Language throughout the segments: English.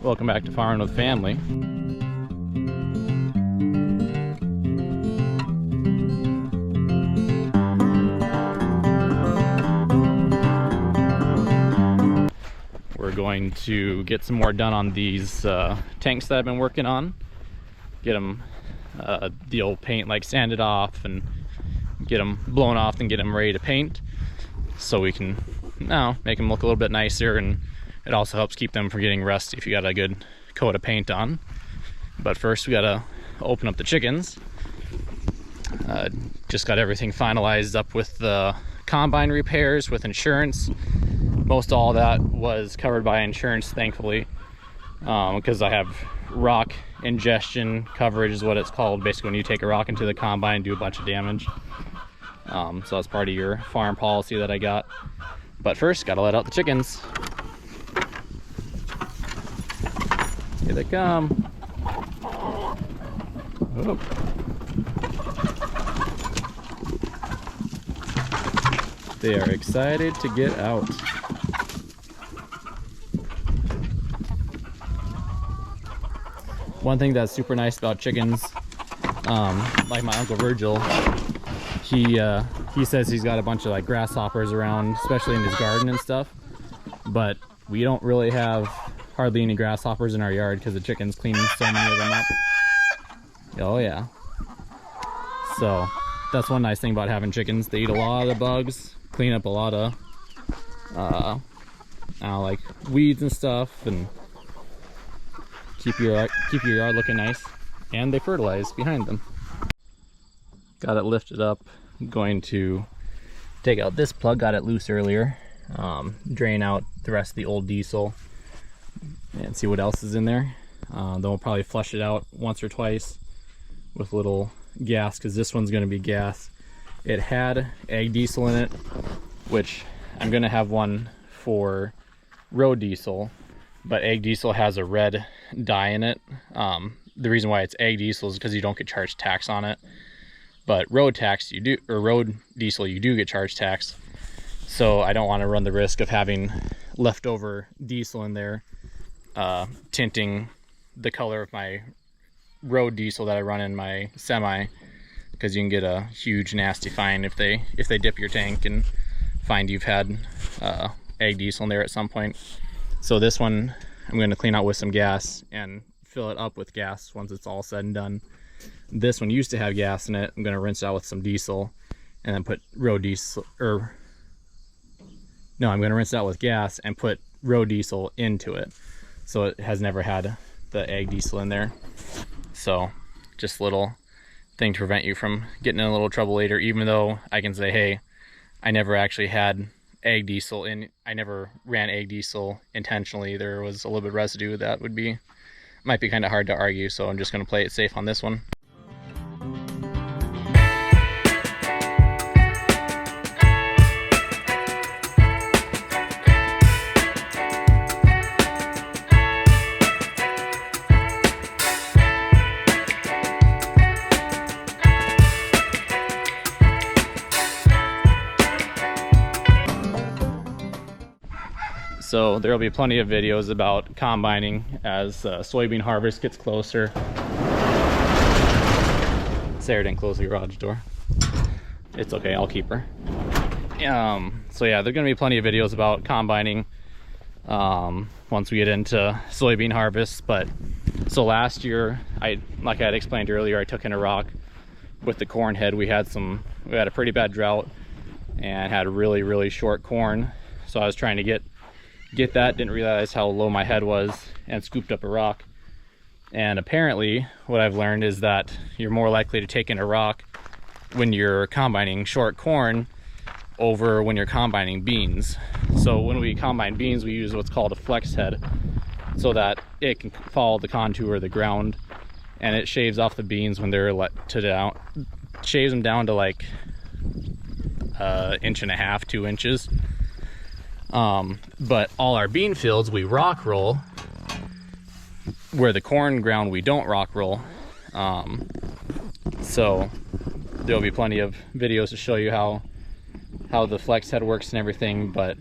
Welcome back to Farming with Family. We're going to get some more done on these tanks that I've been working on. Get them the old paint like sanded off and get them blown off and get them ready to paint, so we can now make them look a little bit nicer, and it also helps keep them from getting rusty if you got a good coat of paint on. But first we gotta open up the chickens. Just got everything finalized up with the combine repairs with insurance. Most all that was covered by insurance, thankfully, because I have rock ingestion coverage is what it's called. Basically when you take a rock into the combine and do a bunch of damage. So that's part of your farm policy that I got. But first gotta let out the chickens. Here they come. Oh. They are excited to get out. One thing that's super nice about chickens, like my Uncle Virgil, he says he's got a bunch of like grasshoppers around, especially in his garden and stuff, but we don't really have hardly any grasshoppers in our yard because the chickens clean so many of them up. Oh yeah. So that's one nice thing about having chickens. They eat a lot of the bugs, clean up a lot of like weeds and stuff, and keep your yard looking nice. And they fertilize behind them. Got it lifted up. Going to take out this plug, got it loose earlier, drain out the rest of the old diesel and see what else is in there. Then we'll probably flush it out once or twice with a little gas, because this one's going to be gas. It had ag diesel in it, which I'm going to have one for road diesel, but ag diesel has a red dye in it. The reason why it's ag diesel is because you don't get charged tax on it. But road tax you do, or road diesel you do get charged tax. So I don't want to run the risk of having leftover diesel in there, tinting the color of my road diesel that I run in my semi, because you can get a huge nasty fine if they dip your tank and find you've had ag diesel in there at some point. So this one I'm going to clean out with some gas and fill it up with gas once it's all said and done. This one used to have gas in it. I'm going to rinse it out with some diesel and then put road diesel, I'm going to rinse it out with gas and put road diesel into it. So it has never had the ag diesel in there. So just a little thing to prevent you from getting in a little trouble later, even though I can say, hey, I never actually had ag diesel in, I never ran ag diesel intentionally. There was a little bit of residue that might be kind of hard to argue, so I'm just going to play it safe on this one. So there will be plenty of videos about combining as soybean harvest gets closer. Sarah didn't close the garage door. It's okay, I'll keep her. So yeah, there are going to be plenty of videos about combining once we get into soybean harvest. But so last year, like I had explained earlier, I took in a rock with the corn head. We had a pretty bad drought and had really, really short corn. So I was trying to get that, didn't realize how low my head was, and scooped up a rock. And apparently what I've learned is that you're more likely to take in a rock when you're combining short corn over when you're combining beans. So when we combine beans, we use what's called a flex head, so that it can follow the contour of the ground, and it shaves off the beans when they're shaves them down to like 1.5 inches, 2 inches. But all our bean fields we rock roll, where the corn ground we don't rock roll. So there'll be plenty of videos to show you how the flex head works and everything, but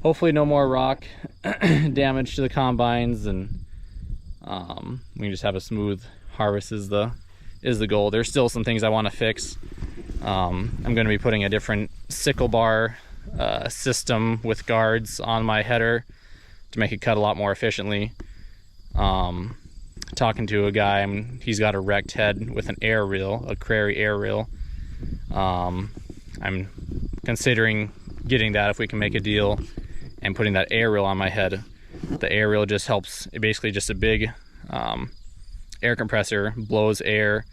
hopefully no more rock damage to the combines, and We can just have a smooth harvest is the goal. There's still some things I want to fix. I'm going to be putting a different sickle bar system with guards on my header to make it cut a lot more efficiently. Talking to a guy, he's got a wrecked head with an air reel, a Crary air reel. I'm considering getting that if we can make a deal and putting that air reel on my head. The air reel just helps, basically just a big air compressor, blows air,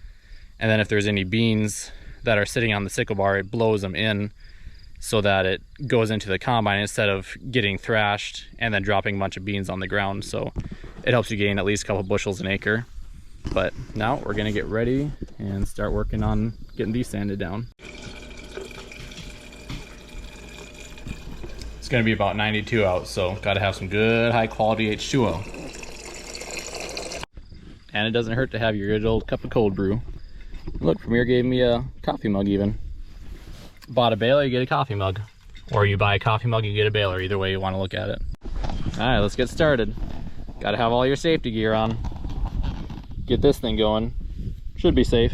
and then if there's any beans that are sitting on the sickle bar, it blows them in so that it goes into the combine instead of getting thrashed and then dropping a bunch of beans on the ground. So it helps you gain at least a couple bushels an acre. But now we're gonna get ready and start working on getting these sanded down. It's gonna be about 92 out, so gotta have some good high quality H2O. And it doesn't hurt to have your good old cup of cold brew. Look, Premier gave me a coffee mug even. Bought a baler, you get a coffee mug. Or you buy a coffee mug, you get a baler. Either way you want to look at it. Alright, let's get started. Gotta have all your safety gear on. Get this thing going. Should be safe.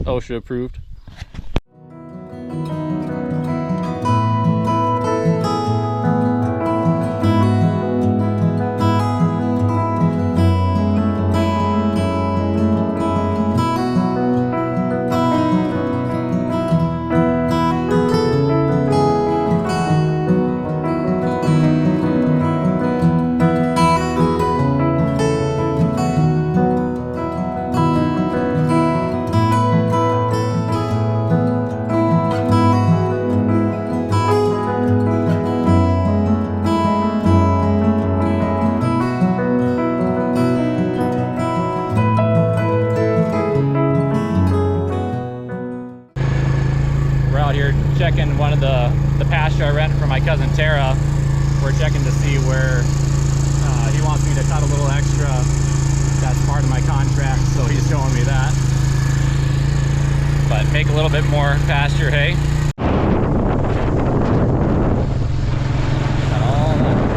OSHA approved. Checking one of the pasture I rent from my cousin Tara. We're checking to see where he wants me to cut a little extra. That's part of my contract, so he's showing me that. But make a little bit more pasture hay. Got all that.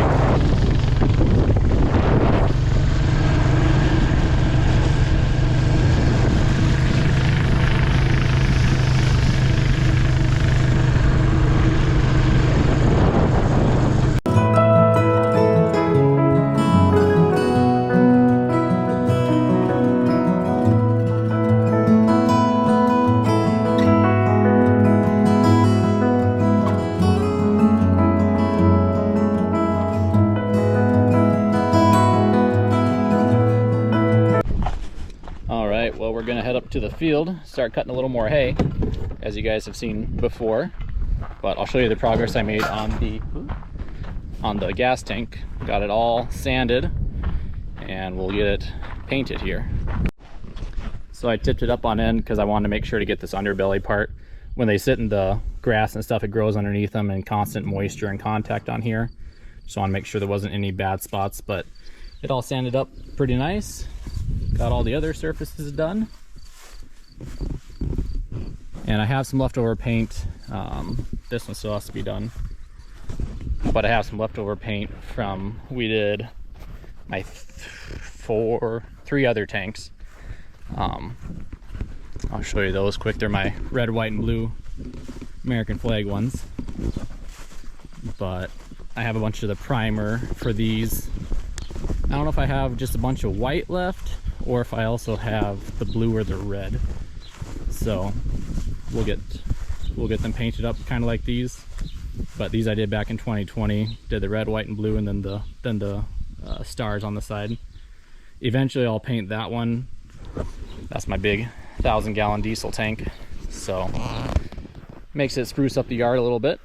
Well, we're gonna head up to the field, start cutting a little more hay, as you guys have seen before. But I'll show you the progress I made on the gas tank. Got it all sanded, and we'll get it painted here. So I tipped it up on end because I wanted to make sure to get this underbelly part. When they sit in the grass and stuff, it grows underneath them and constant moisture and contact on here. Just want to make sure there wasn't any bad spots, but it all sanded up pretty nice. Got all the other surfaces done. And I have some leftover paint. This one still has to be done. But I have some leftover paint from, we did my three other tanks. I'll show you those quick. They're my red, white, and blue American flag ones. But I have a bunch of the primer for these. I don't know if I have just a bunch of white left or if I also have the blue or the red. So we'll get them painted up kind of like these. But these I did back in 2020. Did the red, white, and blue, and then the stars on the side. Eventually I'll paint that one. That's my big 1,000-gallon diesel tank. So makes it spruce up the yard a little bit.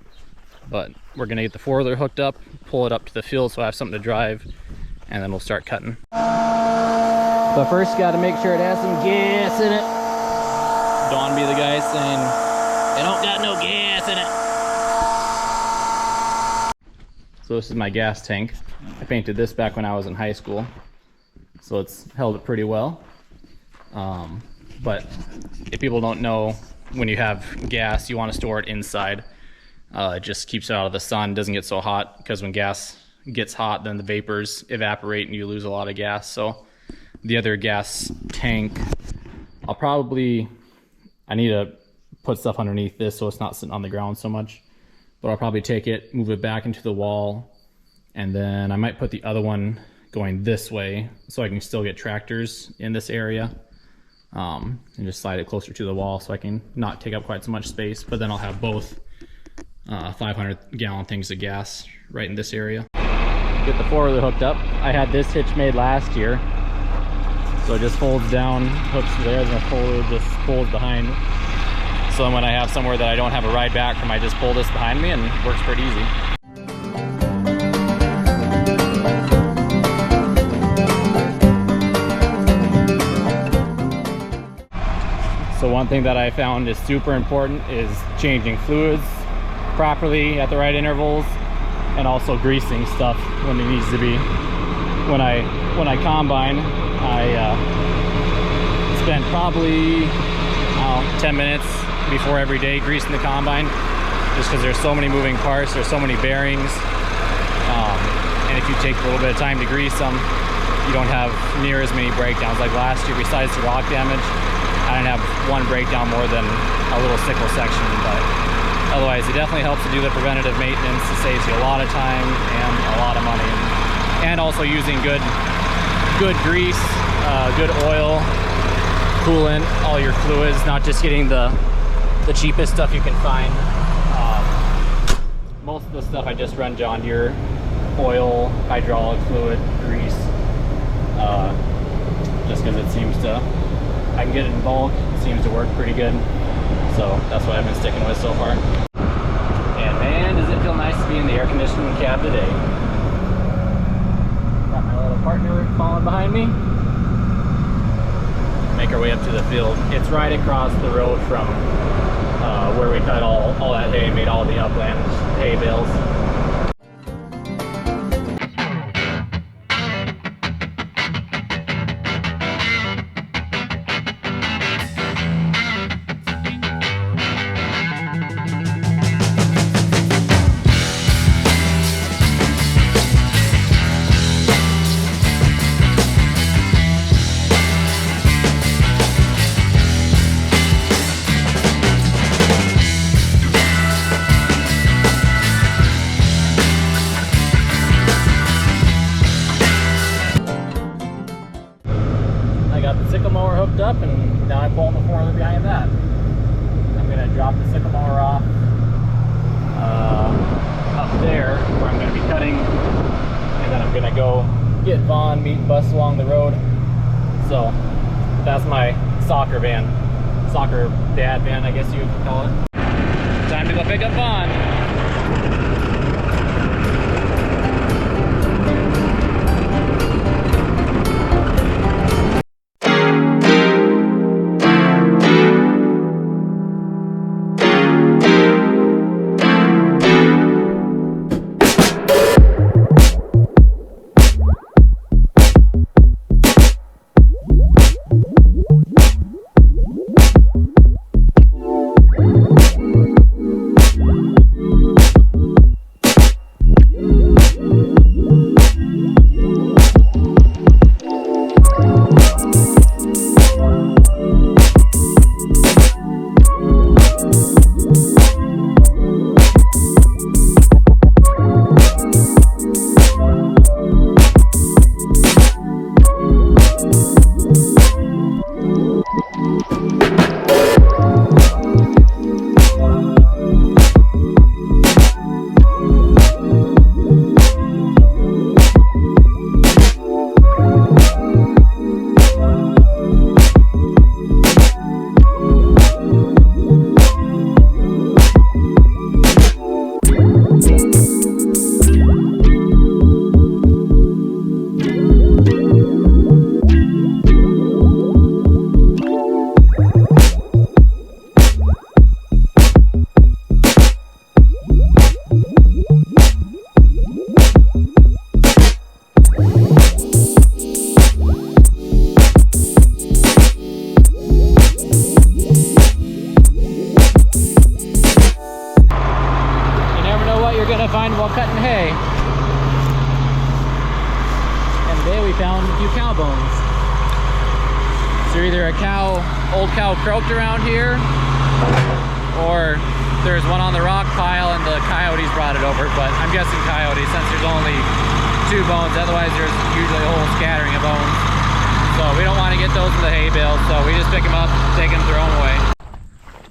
But we're gonna get the four-wheeler hooked up, pull it up to the field so I have something to drive, and then we'll start cutting. But first got to make sure it has some gas in it. Don't want to be the guy saying it don't got no gas in it. So this is my gas tank. I painted this back when I was in high school, so it's held it pretty well. But if people don't know, when you have gas, you want to store it inside. It just keeps it out of the sun, doesn't get so hot, because when gas gets hot, then the vapors evaporate and you lose a lot of gas. So the other gas tank, I need to put stuff underneath this so it's not sitting on the ground so much, but I'll probably take it, move it back into the wall, and then I might put the other one going this way so I can still get tractors in this area, and just slide it closer to the wall so I can not take up quite so much space, but then I'll have both 500-gallon things of gas right in this area. Get the four-wheeler hooked up. I had this hitch made last year, so it just folds down, hooks there, then the four-wheeler just folds behind. So then when I have somewhere that I don't have a ride back from, I just pull this behind me and it works pretty easy. So one thing that I found is super important is changing fluids properly at the right intervals, and also greasing stuff when it needs to be. When I combine, I spend probably 10 minutes before every day greasing the combine, just because there's so many moving parts, there's so many bearings, and if you take a little bit of time to grease them, you don't have near as many breakdowns. Like last year, besides the rock damage, I didn't have one breakdown more than a little sickle section, but otherwise it definitely helps to do the preventative maintenance. It saves you a lot of time and a lot of money, and also using good grease, good oil, coolant, all your fluids, not just getting the cheapest stuff you can find. Most of the stuff I just run John Deere oil, hydraulic fluid, grease, just because it seems to, I can get it in bulk, it seems to work pretty good, so that's what I've been sticking with so far. And man, does it feel nice to be in the air conditioning cab today. Got my little partner following behind me. Make our way up to the field. It's right across the road from where we cut all that hay and made all the upland hay bales. Up, and now I'm pulling the four-wheeler behind that. I'm going to drop the sickle mower off up there where I'm going to be cutting, and then I'm going to go get Vaughn, meet Bus along the road. So that's my soccer dad van, I guess you would call it. Time to go pick up Vaughn. find while cutting hay. And today we found a few cow bones. So either a old cow croaked around here, or there's one on the rock pile and the coyotes brought it over, but I'm guessing coyotes since there's only 2 bones, otherwise there's usually a whole scattering of bones. So we don't want to get those in the hay bale, so we just pick them up, take them, throw them away.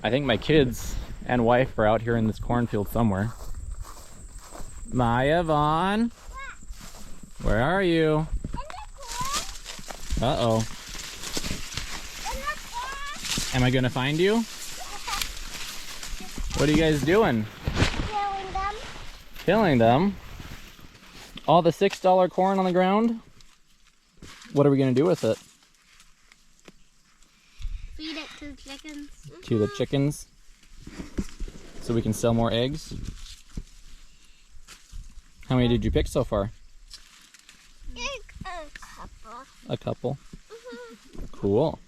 I think my kids and wife are out here in this cornfield somewhere. Maya, Vaughn, where are you? Uh-oh. Am I gonna find you? What are you guys doing? Killing them. Killing them? All the $6 corn on the ground? What are we gonna do with it? Feed it to the chickens. To the chickens? So we can sell more eggs? How many did you pick so far? A couple. A couple? Cool.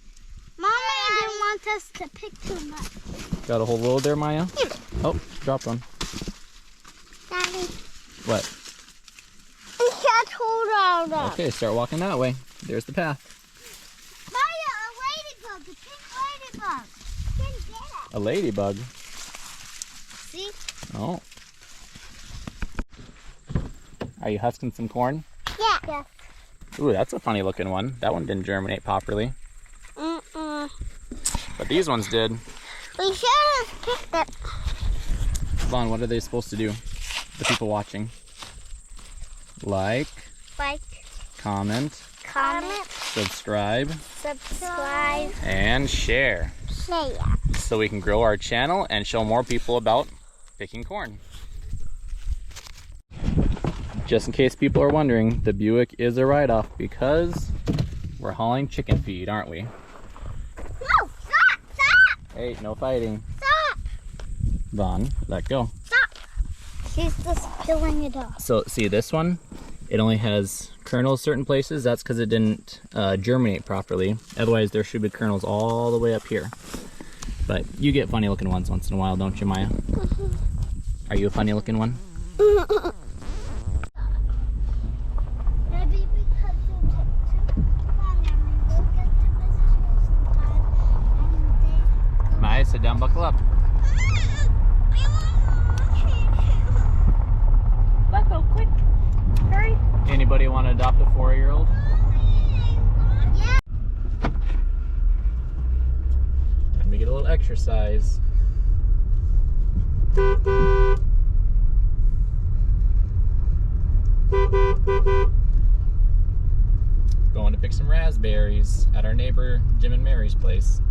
Mama didn't want us to pick too much. Got a whole load there, Maya? Oh, dropped one. Daddy. What? We can't hold all that. Okay, start walking that way. There's the path. Maya, a ladybug. A pink ladybug. Can get it. A ladybug. See? Oh. Are you husking some corn? Yeah. Yes. Ooh, that's a funny looking one. That one didn't germinate properly. But these ones did. We should have picked it. Vaughn, what are they supposed to do? The people watching. Like, comment, subscribe, and share. So we can grow our channel and show more people about picking corn. Just in case people are wondering, the Buick is a write-off because we're hauling chicken feed, aren't we? No, stop! Hey, no fighting. Stop! Vaughn, let go. Stop! She's just peeling it off. So, see this one? It only has kernels certain places. That's because it didn't germinate properly. Otherwise, there should be kernels all the way up here. But you get funny looking ones once in a while, don't you, Maya? Are you a funny looking one? Maybe because you took too long and we will get to visit you sometime. Maya, sit down, buckle up. Buckle, quick. Hurry. Anybody want to adopt a 4-year-old? Yeah. Let me get a little exercise. Going to pick some raspberries at our neighbor Jim and Mary's place.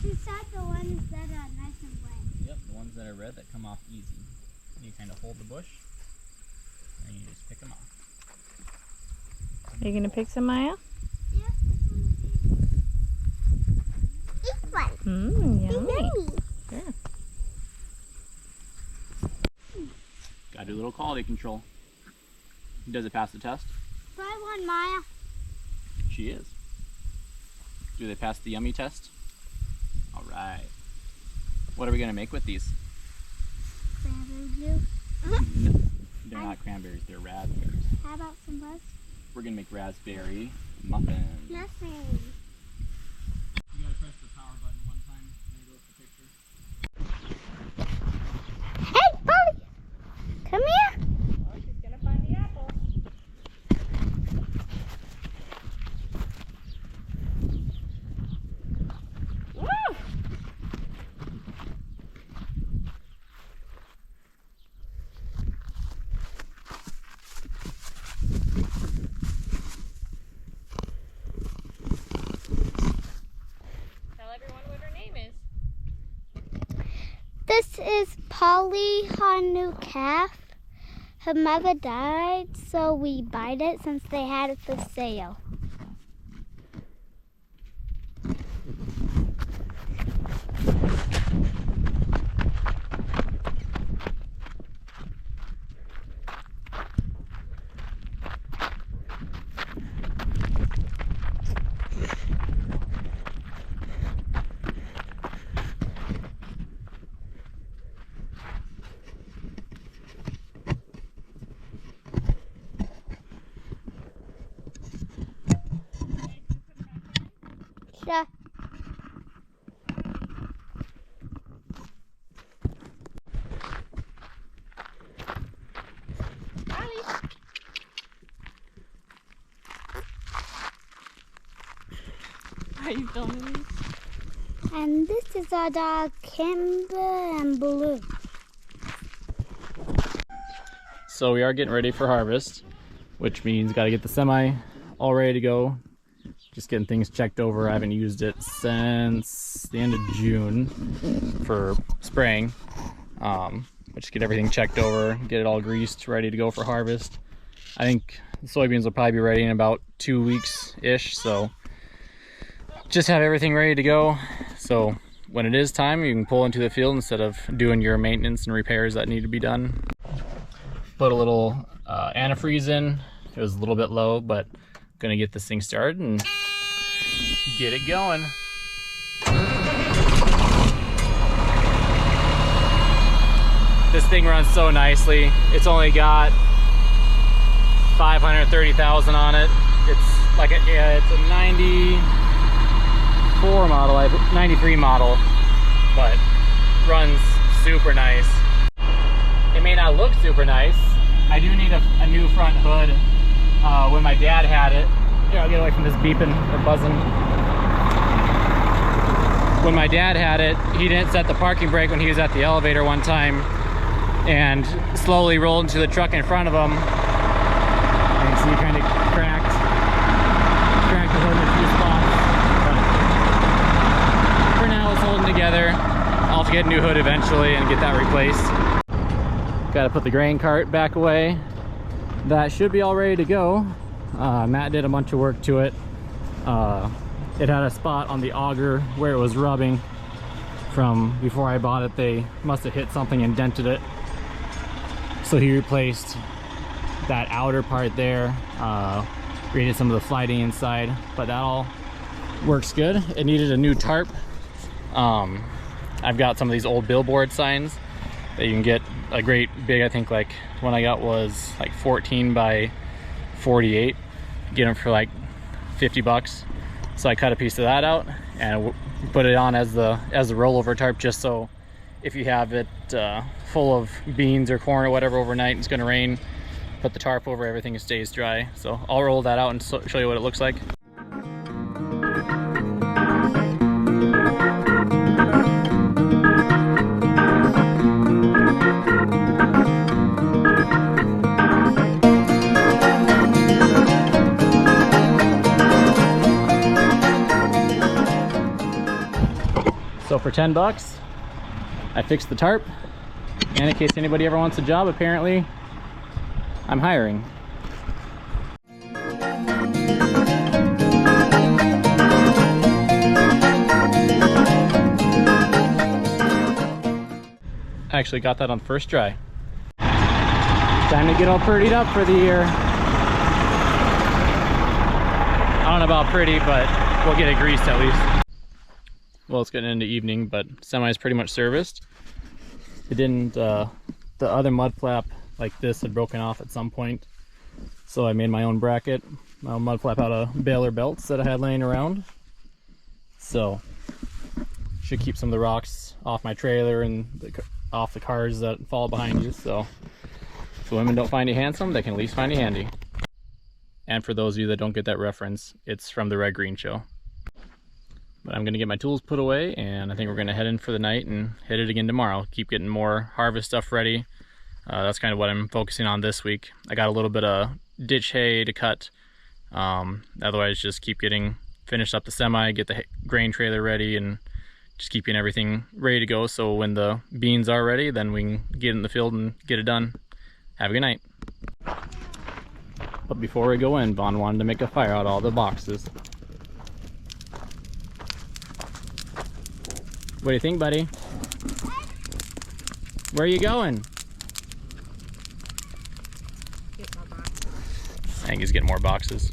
She said the ones that are nice and wet. Yep, the ones that are red that come off easy. You kind of hold the bush and you just pick them off. Are you gonna pick some, Maya? Yeah, this one. Yummy. Sure. Gotta do a little quality control. Does it pass the test? Try one, Maya. She is. Do they pass the yummy test? All right. What are we gonna make with these? Cranberry juice. No, they're not cranberries, they're raspberries. How about some buzz? We're gonna make raspberry muffins. Nothing. You gotta press the power button one time and it goes to picture. Hey, Polly! Come here. Oh, she's gonna find the apple. Woo! Tell everyone what her name is. This is Polly, her new calf. Her mother died, so we bought it since they had it for sale. Yeah. Are you filming these? And this is our dog, Kimber and Blue. So we are getting ready for harvest, which means got to get the semi all ready to go. Just getting things checked over. I haven't used it since the end of June for spraying. Just get everything checked over, get it all greased, ready to go for harvest. I think the soybeans will probably be ready in about 2 weeks-ish, so just have everything ready to go. So when it is time, you can pull into the field instead of doing your maintenance and repairs that need to be done. Put a little antifreeze in. It was a little bit low, but gonna get this thing started and get it going. This thing runs so nicely. It's only got 530,000 on it. It's like it's a 94 model, 93 model, but runs super nice. It may not look super nice. I do need a new front hood. When my dad had it, here, I'll get away from this beeping or buzzing. When my dad had it, he didn't set the parking brake when he was at the elevator one time and slowly rolled into the truck in front of him. You can see kind of cracked the hood in a few spots. But for now, it's holding together. I'll have to get a new hood eventually and get that replaced. Got to put the grain cart back away. That should be all ready to go. Matt did a bunch of work to it. It had a spot on the auger where it was rubbing from before I bought it. They must have hit something and dented it. So he replaced that outer part there, redid some of the flighting inside, but that all works good. It needed a new tarp. I've got some of these old billboard signs that you can get a great big, I think like one I got was like 14 by 48. Get them for like 50 bucks. So I cut a piece of that out and put it on as the rollover tarp, just so if you have it full of beans or corn or whatever overnight, it's going to rain, put the tarp over everything, it stays dry. So I'll roll that out and show you what it looks like. So for 10 bucks, I fixed the tarp, and in case anybody ever wants a job, apparently I'm hiring. I actually got that on first try. Time to get all prettied up for the year. I don't know about pretty, but we'll get it greased at least. Well, it's getting into evening, but semi is pretty much serviced. It didn't, the other mud flap like this had broken off at some point. So I made my own bracket, my own mud flap out of baler belts that I had laying around. So, should keep some of the rocks off my trailer and off the cars that fall behind you. So, if the women don't find you handsome, they can at least find you handy. And for those of you that don't get that reference, it's from the Red Green Show. But I'm gonna get my tools put away, and I think we're gonna head in for the night and hit it again tomorrow. Keep getting more harvest stuff ready. That's kind of what I'm focusing on this week. I got a little bit of ditch hay to cut. Otherwise, just keep getting finished up the semi, get the grain trailer ready, and just keeping everything ready to go. So when the beans are ready, then we can get in the field and get it done. Have a good night. But before we go in, Vaughn wanted to make a fire out of all the boxes. What do you think, buddy? Where are you going? Get more boxes. I think he's getting more boxes.